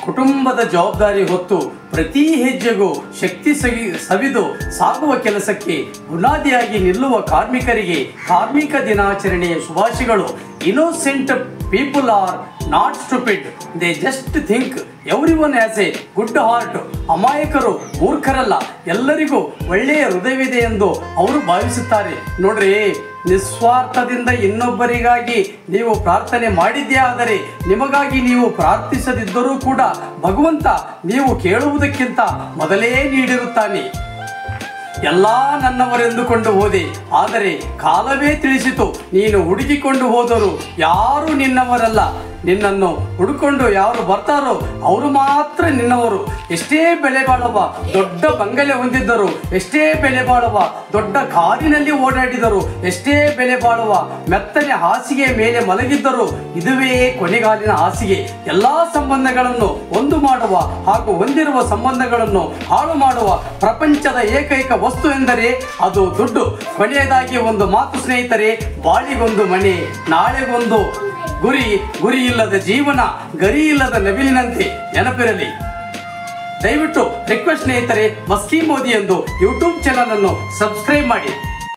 ಕುಟುಂಬದ ಜವಾಬ್ದಾರಿ ಹೊತ್ತು ಪ್ರತಿ ಹೆಜ್ಜೆಗೂ ಶಕ್ತಿ ಸವಿದು ಸಾಗುವ ಕೆಲಸಕ್ಕೆ ಬುನಾದಿಯಾಗಿ ನಿಲ್ಲುವ ಕಾರ್ಮಿಕರಿಗೆ ಕಾರ್ಮಿಕ ದಿನಾಚರಣೆಯ ಶುಭಾಶಯಗಳು. Innocent people are not stupid, they just think everyone has a good heart. ಅಮಾಯಕರು ಮೂರ್ಖರಲ್ಲ, ಎಲ್ಲರಿಗೂ ಒಳ್ಳೆಯ ಹೃದಯವಿದೆ ಎಂದು ಅವರು ಭಾವಿಸುತ್ತಾರೆ. ನೋಡ್ರಿ, ನಿಸ್ವಾರ್ಥದಿಂದ ಇನ್ನೊಬ್ಬರಿಗಾಗಿ ನೀವು ಪ್ರಾರ್ಥನೆ ಮಾಡಿದ್ದೇ ಆದರೆ ನಿಮಗಾಗಿ ನೀವು ಪ್ರಾರ್ಥಿಸದಿದ್ದರೂ ಕೂಡ ಭಗವಂತ ನೀವು ಕೇಳುವುದಕ್ಕಿಂತ ಮೊದಲೇ ನೀಡಿರುತ್ತಾನೆ. ಎಲ್ಲ ನನ್ನವರೆಂದುಕೊಂಡು ಹೋದೆ, ಆದರೆ ಕಾಲವೇ ತಿಳಿಸಿತು ನೀನು ಹುಡುಕಿಕೊಂಡು ಹೋದರು ಯಾರು ನಿನ್ನವರಲ್ಲ. ನಿನ್ನನ್ನು ಹುಡುಕೊಂಡು ಯಾರು ಬರ್ತಾರೋ ಅವರು ಮಾತ್ರ ನಿನ್ನವರು. ಎಷ್ಟೇ ಬೆಲೆ ಬಾಳುವ ದೊಡ್ಡ ಬಂಗಲೆ ಹೊಂದಿದ್ದರು, ಎಷ್ಟೇ ಬೆಲೆ ಬಾಳುವ ದೊಡ್ಡ ಕಾರಿನಲ್ಲಿ ಓಡಾಡಿದರು, ಎಷ್ಟೇ ಬೆಲೆ ಬಾಳುವ ಮೆತ್ತನೆ ಹಾಸಿಗೆ ಮೇಲೆ ಮಲಗಿದ್ದರು, ಇದುವೇ ಕೊನೆಗಾಲಿನ ಹಾಸಿಗೆ. ಎಲ್ಲಾ ಸಂಬಂಧಗಳನ್ನು ಒಂದು ಮಾಡುವ ಹಾಗೂ ಹೊಂದಿರುವ ಸಂಬಂಧಗಳನ್ನು ಹಾಳು ಮಾಡುವ ಪ್ರಪಂಚದ ಏಕೈಕ ವಸ್ತು ಎಂದರೆ ಅದು ದುಡ್ಡು. ಕೊನೆಯದಾಗಿ ಒಂದು ಮಾತು ಸ್ನೇಹಿತರೆ, ಬಾಳಿಗೊಂದು ಮನೆ, ನಾಳೆಗೊಂದು ಗುರಿ ಇಲ್ಲದ ಜೀವನ, ಗರಿ ಇಲ್ಲದ ನವಿಲಿನಂತೆ ನೆನಪಿರಲಿ. ದಯವಿಟ್ಟು ರಿಕ್ವೆಸ್ಟ್ ಸ್ನೇಹಿತರೆ, ಮಸ್ಕಿ ಮೋದಿ ಎಂದು ಯೂಟ್ಯೂಬ್ ಚಾನಲ್ ಅನ್ನು ಸಬ್ಸ್ಕ್ರೈಬ್ ಮಾಡಿ.